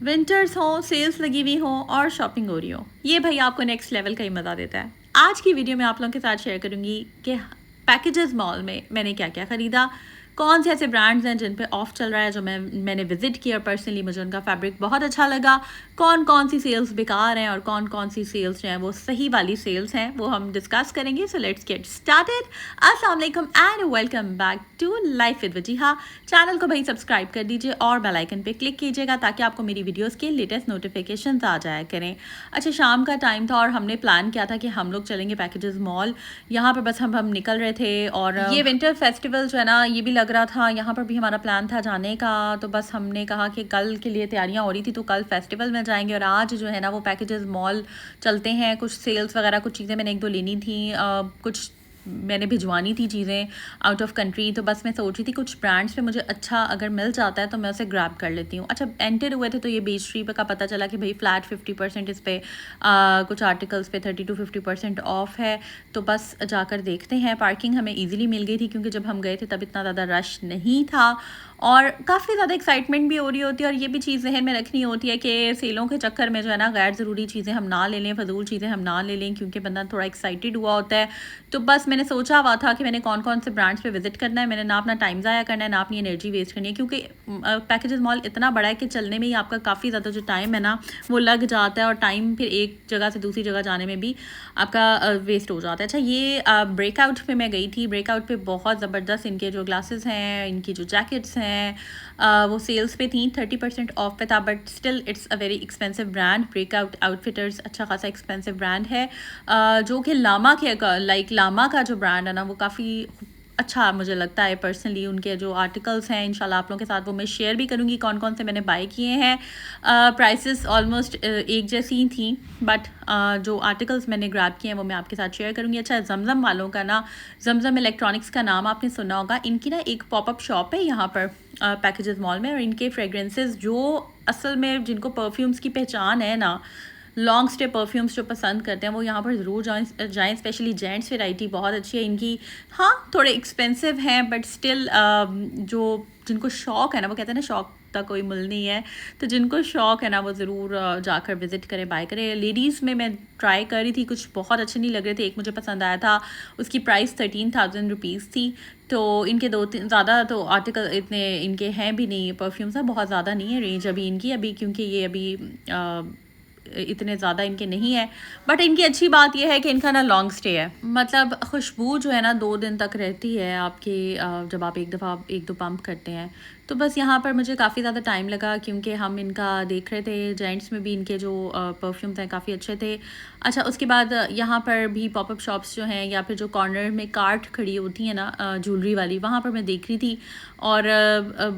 Winters हो, sales लगी हुई हो और शॉपिंग हो रही हो, ये भाई आपको नेक्स्ट लेवल का ही मज़ा देता है। आज की वीडियो में आप लोगों के साथ शेयर करूंगी कि पैकेजेस मॉल में मैंने क्या क्या ख़रीदा, कौन से ऐसे ब्रांड्स हैं जिन पे ऑफ चल रहा है जो मैंने विजिट किया, पर्सनली मुझे उनका फैब्रिक बहुत अच्छा लगा, कौन कौन सी सेल्स बेकार हैं और कौन कौन सी सेल्स जो हैं वो सही वाली सेल्स हैं, वो हम डिस्कस करेंगे। So let's get started. अस्सलाम वालेकुम and welcome back to life with Wajiha. Channel को भाई सब्सक्राइब कर दीजिए और बेल आइकन पे क्लिक कीजिएगा ताकि आपको मेरी वीडियोस के लेटेस्ट नोटिफिकेशन आ जाया करें। अच्छा, शाम का टाइम था और हमने प्लान किया था कि हम लोग चलेंगे पैकेजेस मॉल। यहाँ पर बस हम निकल रहे थे और ये विंटर फेस्टिवल जो है ना, ये भी लग रहा था, यहाँ पर भी हमारा प्लान था जाने का। तो बस हमने कहा कि कल के लिए तैयारियां हो रही थी तो कल फेस्टिवल में जाएंगे और आज जो है ना वो पैकेजेस मॉल चलते हैं। कुछ सेल्स वगैरह, कुछ चीज़ें मैंने एक दो लेनी थी, कुछ मैंने भिजवानी थी चीज़ें आउट ऑफ कंट्री। तो बस मैं सोच रही थी कुछ ब्रांड्स पे मुझे अच्छा अगर मिल जाता है तो मैं उसे ग्रैब कर लेती हूँ। अच्छा, एंटर हुए थे तो ये बीच ट्री का पता चला कि भाई फ्लैट 50% इस पे कुछ आर्टिकल्स पे 30 to 50% ऑफ है। तो बस जाकर देखते हैं। पार्किंग हमें ईजिली मिल गई थी क्योंकि जब हम गए थे तब इतना ज़्यादा रश नहीं था और काफ़ी ज़्यादा एक्साइटमेंट भी हो रही होती है। और ये भी चीज़ जहन में रखनी होती है कि सेलों के चक्कर में जो है ना गैर ज़रूरी चीज़ें हम ना ले लें, फजूल चीज़ें हम ना ले लें, क्योंकि बंदा थोड़ा एक्साइटेड हुआ होता है। तो बस मैंने सोचा हुआ था कि मैंने कौन कौन से ब्रांड्स पे विजिट करना है। मैंने ना अपना टाइम ज़ाया करना है ना अपनी एनर्जी वेस्ट करनी है, क्योंकि पैकेजेस मॉल इतना बड़ा है कि चलने में ही आपका काफ़ी ज़्यादा जो टाइम है ना वो लग जाता है और टाइम फिर एक जगह से दूसरी जगह जाने में भी आपका वेस्ट हो जाता है। अच्छा, ये ब्रेकआउट पे मैं गई थी। ब्रेकआउट पे बहुत ज़बरदस्त इनके जो ग्लासेस हैं, इनकी जो जैकेट्स हैं, वो सेल्स पे थी, 30% ऑफ पे था, but still it's a very expensive brand. Breakout outfitters अच्छा खासा एक्सपेंसिव ब्रांड है, जो कि लामा के लामा का जो ब्रांड है ना वो काफ़ी अच्छा मुझे लगता है पर्सनली। उनके जो आर्टिकल्स हैं इंशाल्लाह आप लोगों के साथ वो मैं शेयर भी करूँगी कौन कौन से मैंने बाय किए हैं। प्राइसेस ऑलमोस्ट एक जैसी ही थी, बट जो आर्टिकल्स मैंने ग्रैब किए हैं वो मैं आपके साथ शेयर करूँगी। अच्छा, जमजम वालों का ना, जमजम इलेक्ट्रॉनिक्स का नाम आपने सुना होगा। इनकी ना एक पॉपअप शॉप है यहाँ पर पैकेजेस मॉल में, और इनके फ्रेगरेंसेस जो असल में जिनको परफ्यूम्स की पहचान है ना, लॉन्ग स्टे परफ्यूम्स जो पसंद करते हैं वो यहाँ पर ज़रूर जाएँ। स्पेशली जेंट्स वैरायटी बहुत अच्छी है इनकी। हाँ, थोड़े एक्सपेंसिव हैं बट स्टिल जो जिनको शौक़ है ना, वो कहते हैं ना शौक़ का कोई मुल नहीं है, तो जिनको शौक़ है ना वो ज़रूर जाकर विज़िट करें, बाय करें। लेडीज़ में मैं ट्राई कर रही थी, कुछ बहुत अच्छे नहीं लग रहे थे। एक मुझे पसंद आया था, उसकी प्राइस 13,000 रुपीज़ थी। तो इनके दो तीन ज़्यादा तो आर्टिकल इतने इनके हैं भी नहीं, परफ्यूम्स हैं बहुत ज़्यादा नहीं है रेंज अभी इनकी, अभी क्योंकि ये अभी इतने ज़्यादा इनके नहीं है। बट इनकी अच्छी बात यह है कि इनका ना लॉन्ग स्टे है, मतलब खुशबू जो है ना 2 दिन तक रहती है आपके, जब आप एक दफ़ा एक दो पंप करते हैं। तो बस यहाँ पर मुझे काफ़ी ज़्यादा टाइम लगा क्योंकि हम इनका देख रहे थे, जेंट्स में भी इनके जो परफ्यूम्स हैं काफ़ी अच्छे थे। अच्छा, उसके बाद यहाँ पर भी पॉपअप शॉप्स जो हैं या फिर जो कॉर्नर में कार्ट खड़ी होती है ना ज्वेलरी वाली, वहाँ पर मैं देख रही थी और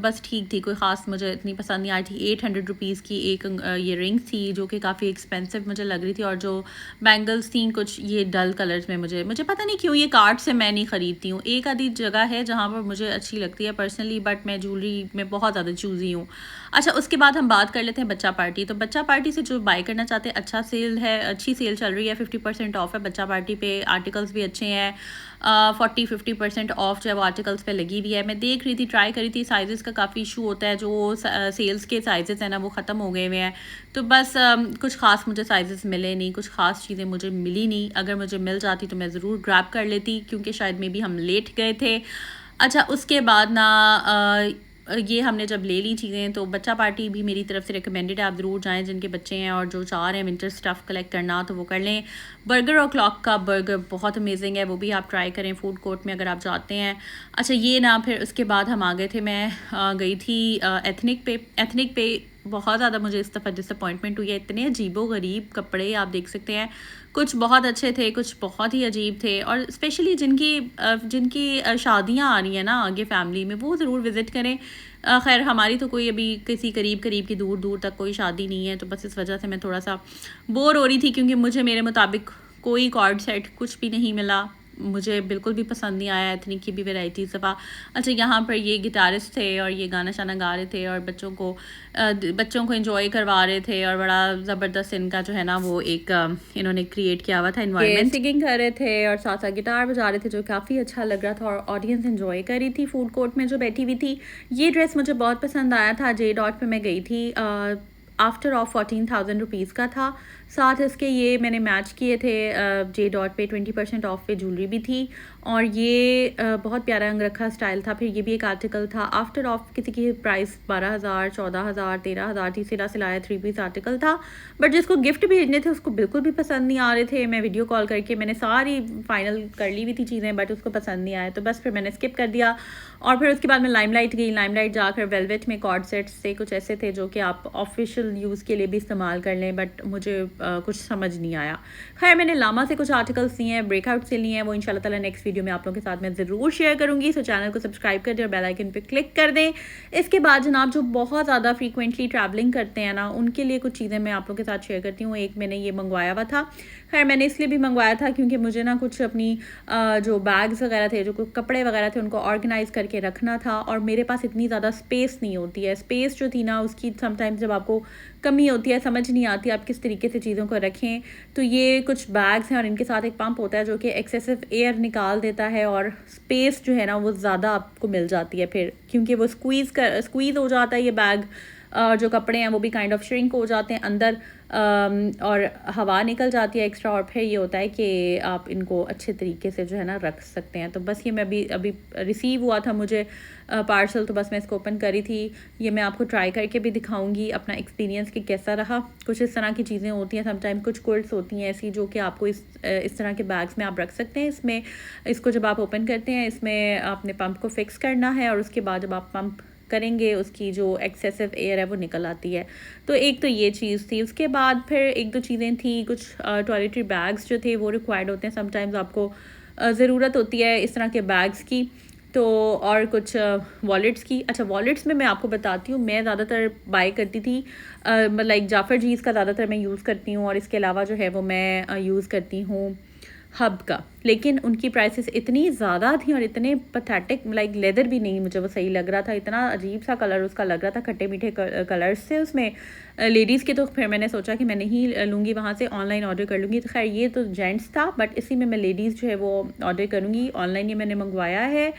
बस ठीक थी, कोई ख़ास मुझे इतनी पसंद नहीं आई थी। 800 रुपीज़ की एक ये रिंग थी जो कि काफ़ी एक्सपेंसिव मुझे लग रही थी, और जो बैंगल्स थी कुछ ये डल कलर्स में, मुझे पता नहीं क्यों ये कार्ट से मैं नहीं ख़रीदती हूँ। एक आधी जगह है जहाँ पर मुझे अच्छी लगती है पर्सनली, बट मैं ज्वेलरी में बहुत ज़्यादा चूज़ी हूँ। अच्छा, उसके बाद हम बात कर लेते हैं बच्चा पार्टी। तो बच्चा पार्टी से जो बाय करना चाहते हैं, अच्छा सेल है, अच्छी सेल चल रही है, 50% ऑफ है बच्चा पार्टी पे। आर्टिकल्स भी अच्छे हैं, 40-50% ऑफ जो है वो आर्टिकल्स पे लगी हुई है। मैं देख रही थी, ट्राई करी थी, साइज़ का काफ़ी इशू होता है, जो सेल्स के साइज़ हैं ना वो ख़त्म हो गए हुए हैं। तो बस कुछ ख़ास मुझे साइज़ मिले नहीं, कुछ ख़ास चीज़ें मुझे मिली नहीं। अगर मुझे मिल जाती तो मैं ज़रूर ग्रैब कर लेती, क्योंकि शायद मे बी हम लेट गए थे। अच्छा, उसके बाद ना ये हमने जब ले ली चीज़ें, तो बच्चा पार्टी भी मेरी तरफ से रिकमेंडेड है, आप ज़रूर जाएं जिनके बच्चे हैं और जो चाह रहे हैं विंटर स्टफ़ कलेक्ट करना तो वो कर लें। बर्गर और क्लॉक का बर्गर बहुत अमेजिंग है, वो भी आप ट्राई करें फूड कोर्ट में अगर आप जाते हैं। अच्छा, ये ना फिर उसके बाद हम आ गए थे, मैं गई थी एथनिक पे बहुत ज़्यादा मुझे इस दफ़ा डिसअपॉइंटमेंट हुई है। इतने अजीबो गरीब कपड़े आप देख सकते हैं, कुछ बहुत अच्छे थे, कुछ बहुत ही अजीब थे। और स्पेशली जिनकी शादियां आ रही हैं ना आगे फैमिली में, वो ज़रूर विज़िट करें। खैर हमारी तो कोई अभी किसी करीब की दूर दूर तक कोई शादी नहीं है, तो बस इस वजह से मैं थोड़ा सा बोर हो रही थी, क्योंकि मुझे मेरे मुताबिक कोई कॉर्ड सेट कुछ भी नहीं मिला, मुझे बिल्कुल भी पसंद नहीं आया एथनिक की भी वैरायटी सफ़ा। अच्छा, यहाँ पर ये गिटारिस्ट थे और ये गाना शाना गा रहे थे और बच्चों को एंजॉय करवा रहे थे, और बड़ा ज़बरदस्त इनका जो है ना वो एक इन्होंने क्रिएट किया हुआ था एनवायरनमेंट। सिंगिंग कर रहे थे और साथ साथ गिटार बजा रहे थे, जो काफ़ी अच्छा लग रहा था और ऑडियंस एंजॉय कर रही थी फूड कोर्ट में जो बैठी हुई थी। ये ड्रेस मुझे बहुत पसंद आया था, जे डॉट पे मैं गई थी। आफ्टर ऑफ 14,000 रुपीज़ का था। साथ इसके ये मैंने मैच किए थे जे डॉट पे 20% ऑफ पे ज्वेलरी भी थी, और ये बहुत प्यारा अंगरखा स्टाइल था। फिर ये भी एक आर्टिकल था आफ्टर ऑफ, किसी की प्राइस 12,000, 14,000, 13,000 थी, सिला सिलाया 3 पीस आर्टिकल था। बट जिसको गिफ्ट भेजने थे उसको बिल्कुल भी पसंद नहीं आ रहे थे। मैं वीडियो कॉल करके मैंने सारी फाइनल कर ली हुई थी चीज़ें, बट उसको पसंद नहीं आया, तो बस फिर मैंने स्किप कर दिया। और फिर उसके बाद मैं लाइमलाइट गई। लाइमलाइट जाकर वेलवेट में कॉर्ड सेट्स से कुछ ऐसे थे जो कि आप ऑफिशियल यूज़ के लिए भी इस्तेमाल कर लें, बट मुझे कुछ समझ नहीं आया। खैर मैंने लामा से कुछ आर्टिकल्स लिए हैं, ब्रेकआउट से लिए हैं, वो इंशाल्लाह ताला नेक्स्ट वीडियो में आप लोगों के साथ मैं ज़रूर शेयर करूँगी। सो चैनल को सब्सक्राइब कर दें और बेल आइकन पे क्लिक कर दें। इसके बाद जनाब जो बहुत ज़्यादा फ्रीक्वेंटली ट्रैवलिंग करते हैं ना, उनके लिए कुछ चीज़ें मैं आप लोगों के साथ शेयर करती हूँ। एक मैंने ये मंगवाया हुआ था। खैर मैंने इसलिए भी मंगवाया था क्योंकि मुझे ना कुछ अपनी जो बैग्स वगैरह थे, जो कपड़े वगैरह थे, उनको ऑर्गेनाइज़ करके रखना था, और मेरे पास इतनी ज़्यादा स्पेस नहीं होती है। स्पेस जो थी ना उसकी समटाइम्स जब आपको कमी होती है, समझ नहीं आती आप किस तरीके से चीज़ों को रखें। तो ये कुछ बैग्स हैं और इनके साथ एक पंप होता है जो कि एक्सेसिव एयर निकाल देता है, और स्पेस जो है ना वो ज़्यादा आपको मिल जाती है फिर, क्योंकि वो स्क्वीज़ हो जाता है ये बैग। जो कपड़े हैं वो भी काइंड ऑफ श्रिंक हो जाते हैं अंदर, और हवा निकल जाती है एक्स्ट्रा, और फिर ये होता है कि आप इनको अच्छे तरीके से जो है ना रख सकते हैं। तो बस ये मैं अभी रिसीव हुआ था मुझे पार्सल, तो बस मैं इसको ओपन करी थी। ये मैं आपको ट्राई करके भी दिखाऊंगी अपना एक्सपीरियंस कि कैसा रहा। कुछ इस तरह की चीज़ें होती हैं समटाइम, कुछ कोड्स होती हैं ऐसी जो कि आपको इस तरह के बैग्स में आप रख सकते हैं। इसमें इसको जब आप ओपन करते हैं, इसमें आपने पंप को फिक्स करना है, और उसके बाद जब आप पंप करेंगे उसकी जो एक्सेसिव एयर है वो निकल आती है। तो एक तो ये चीज़ थी। उसके बाद फिर एक दो चीज़ें थी, कुछ टॉयलेटरी बैग्स जो थे वो रिक्वायर्ड होते हैं समटाइम्स, आपको ज़रूरत होती है इस तरह के बैग्स की। तो और कुछ वॉलेट्स की। अच्छा, वॉलेट्स में मैं आपको बताती हूँ, मैं ज़्यादातर बाय करती थी लाइक जाफ़र जीज़ का ज़्यादातर मैं यूज़ करती हूँ, और इसके अलावा जो है वो मैं यूज़ करती हूँ हब का। लेकिन उनकी प्राइसेस इतनी ज़्यादा थी और इतने पथेटिक, लाइक लेदर भी नहीं मुझे वो सही लग रहा था, इतना अजीब सा कलर उसका लग रहा था, खट्टे मीठे कलर्स थे उसमें लेडीज़ के। तो फिर मैंने सोचा कि मैं नहीं लूँगी वहाँ से, ऑनलाइन ऑर्डर कर लूँगी। तो खैर ये तो जेंट्स था, बट इसी में मैं लेडीज़ जो है वो ऑर्डर करूँगी। ऑनलाइन ये मैंने मंगवाया है।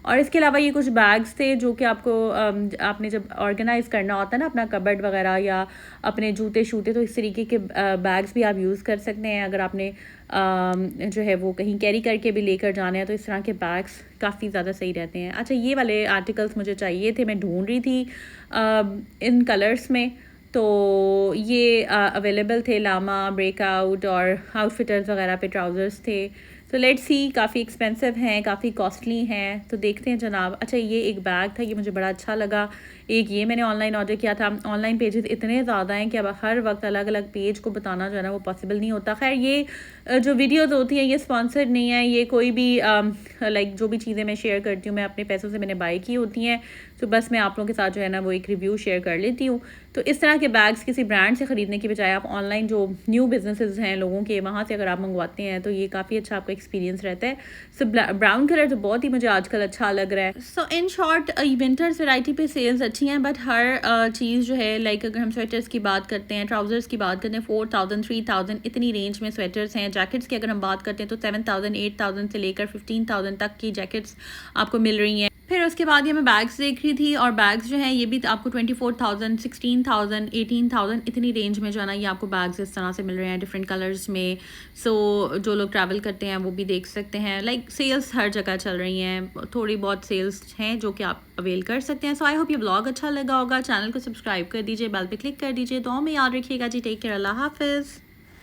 और इसके अलावा ये कुछ बैग्स थे जो कि आपको आपने जब ऑर्गेनाइज़ करना होता है ना अपना कबर्ड वगैरह या अपने जूते शूते, तो इस तरीके के बैग्स भी आप यूज़ कर सकते हैं अगर आपने जो है वो कहीं कैरी करके भी लेकर जाना है। तो इस तरह के बैग्स काफ़ी ज़्यादा सही रहते हैं। अच्छा, ये वाले आर्टिकल्स मुझे चाहिए थे, मैं ढूंढ रही थी इन कलर्स में, तो ये अवेलेबल थे। लामा, ब्रेकआउट और आउटफिटर्स वगैरह पे ट्राउज़र्स थे। तो लेट्स सी, काफ़ी एक्सपेंसिव हैं, काफ़ी कॉस्टली हैं, तो देखते हैं जनाब। अच्छा, ये एक बैग था, ये मुझे बड़ा अच्छा लगा। एक ये मैंने ऑनलाइन ऑर्डर किया था। ऑनलाइन पेजेस इतने ज़्यादा हैं कि अब हर वक्त अलग अलग पेज को बताना जो है ना वो पॉसिबल नहीं होता। खैर ये जो वीडियोस होती हैं ये स्पॉन्सर्ड नहीं है, ये कोई भी लाइक जो भी चीज़ें मैं शेयर करती हूँ मैं अपने पैसों से मैंने बाय की होती हैं। तो बस मैं आप लोगों के साथ जो है ना वो एक रिव्यू शेयर कर लेती हूँ। तो इस तरह के बैग्स किसी ब्रांड से ख़रीदने की बजाय आप ऑनलाइन जो न्यू बिजनेसेस हैं लोगों के, वहाँ से अगर आप मंगवाते हैं तो ये काफ़ी अच्छा आपका एक्सपीरियंस रहता है। सो ब्राउन कलर तो बहुत ही मुझे आजकल अच्छा लग रहा है। सो इन शॉर्ट विंटर्स वैरायटी पे सेल्स अच्छी हैं, बट हर चीज़ जो है लाइक अगर हम स्वेटर्स की बात करते हैं, ट्राउज़र्स की बात करते हैं, 4000 3000 इतनी रेंज में स्वेटर्स हैं। जैकेट्स की अगर हम बात करते हैं तो 7000 8000 से लेकर 15000 तक की जैकेट्स आपको मिल रही हैं। फिर उसके बाद ये मैं बैग्स देख रही थी, और बैग्स जो हैं ये भी आपको 24,000 16,000 18,000 इतनी रेंज में जो है ना ये आपको बैग्स इस तरह से मिल रहे हैं डिफरेंट कलर्स में। सो जो लोग ट्रैवल करते हैं वो भी देख सकते हैं। लाइक सेल्स हर जगह चल रही हैं, थोड़ी बहुत सेल्स हैं जो कि आप अवेल कर सकते हैं। सो आई होप ये ब्लॉग अच्छा लगा होगा। चैनल को सब्सक्राइब कर दीजिए, बेल पे क्लिक कर दीजिए। दुआ में याद रखिएगा जी। टेक केयर, अल्लाह हाफिज़।